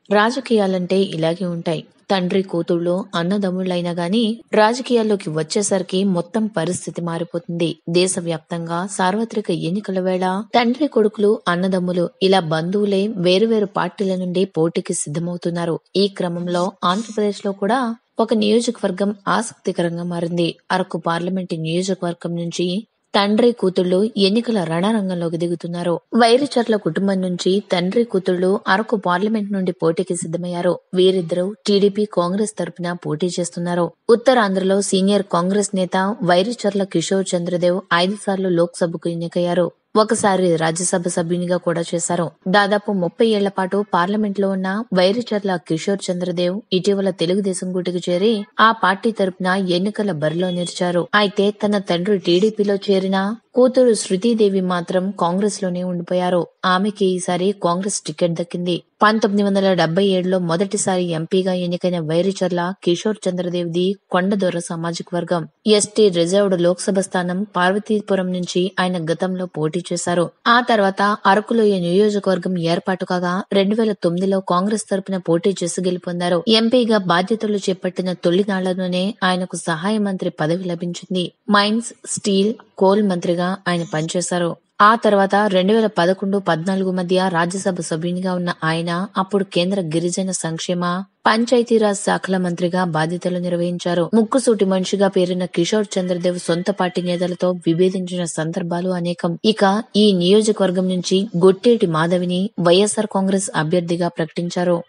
రాజకీయాలంటే ఇలాగే ఉంటాయి. తండ్రి కూతుళ్ళు అన్నదమ్ముళ్ళైనా గాని రాజకీయాల్లోకి వచ్చేసరికి మొత్తం పరిస్థితి మారిపోతుంది. దేశవ్యాప్తంగా సార్వత్రిక ఎన్నికల వేళ తండ్రి కొడుకులు అన్నదమ్ములు ఇలా బంధువులే వేరువేరు పార్టీల నుండి పోటీకి సిద్ధమవుతున్నారు. ఈ క్రమంలో ఆంధ్రప్రదేశ్ లో కూడా ఒక నియోజకవర్గం ఆసక్తికరంగా మారింది. అరకు పార్లమెంటు నియోజకవర్గం నుంచి తండ్రి కూతుళ్లు ఎన్నికల రణరంగంలోకి దిగుతున్నారు. వైరిచర్ల కుటుంబం నుంచి తండ్రి కూతుళ్లు అరకు పార్లమెంట్ నుండి పోటీకి సిద్ధమయ్యారు. వీరిద్దరూ టీడీపీ కాంగ్రెస్ తరపున పోటీ చేస్తున్నారు. ఉత్తరాంధ్రలో సీనియర్ కాంగ్రెస్ నేత వైరిచర్ల కిషోర్ చంద్రదేవ్ 5 సార్లు లోక్సభకు ఎన్నికయ్యారు. ఒకసారి రాజ్యసభ సభ్యునిగా కూడా చేశారు. దాదాపు 30 ఏళ్ల పాటు పార్లమెంట్ లో ఉన్న వైరిచర్ల కిషోర్ చంద్రదేవ్ ఇటీవల తెలుగుదేశం గూటికి చేరి ఆ పార్టీ తరపున ఎన్నికల బరిలో నిలిచారు. అయితే తన తండ్రి టీడీపీలో చేరిన కూతురు శృతీదేవి మాత్రం కాంగ్రెస్ లోనే ఉండిపోయారు. ఆమెకి ఈసారి కాంగ్రెస్ టికెట్ దక్కింది. 1977లో మొదటిసారి ఎంపీగా ఎన్నికైన వైరిచర్ల కిషోర్ చంద్రదేవ్ది కొండదొర సామాజిక వర్గం. ఎస్టీ రిజర్వ్డ్ లోక్సభ స్థానం పార్వతీపురం నుంచి ఆయన గతంలో పోటీ చేశారు. ఆ తర్వాత అరకులోయ నియోజకవర్గం ఏర్పాటు కాగా 2009లో కాంగ్రెస్ తరపున పోటీ చేసి గెలుపొందారు. ఎంపీగా బాధ్యతలు చేపట్టిన తొలినాళ్లలోనే ఆయనకు సహాయ మంత్రి పదవి లభించింది. మైన్స్, స్టీల్, కోల్ మంత్రిగా ఆయన పనిచేశారు. ఆ తర్వాత 2011-14 మధ్య రాజ్యసభ సభ్యునిగా ఉన్న ఆయన అప్పుడు కేంద్ర గిరిజన సంక్షేమ, పంచాయతీరాజ్ శాఖల మంత్రిగా బాధ్యతలు నిర్వహించారు. ముక్కుసూటి మనిషిగా పేరున్న కిషోర్ చంద్రదేవ్ సొంత పార్టీ నేతలతో విభేదించిన సందర్భాలు అనేకం. ఇక ఈ నియోజకవర్గం నుంచి గొట్టేటి మాధవిని వైఎస్ఆర్ కాంగ్రెస్ అభ్యర్థిగా ప్రకటించారు.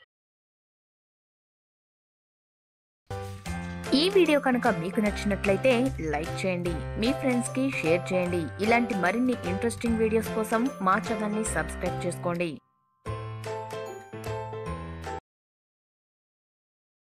ఈ వీడియో కనుక మీకు నచ్చినట్లయితే లైక్ చేయండి, మీ ఫ్రెండ్స్ కి షేర్ చేయండి. ఇలాంటి మరిన్ని ఇంట్రెస్టింగ్ వీడియోస్ కోసం మా ఛానల్ ని సబ్స్క్రైబ్ చేసుకోండి.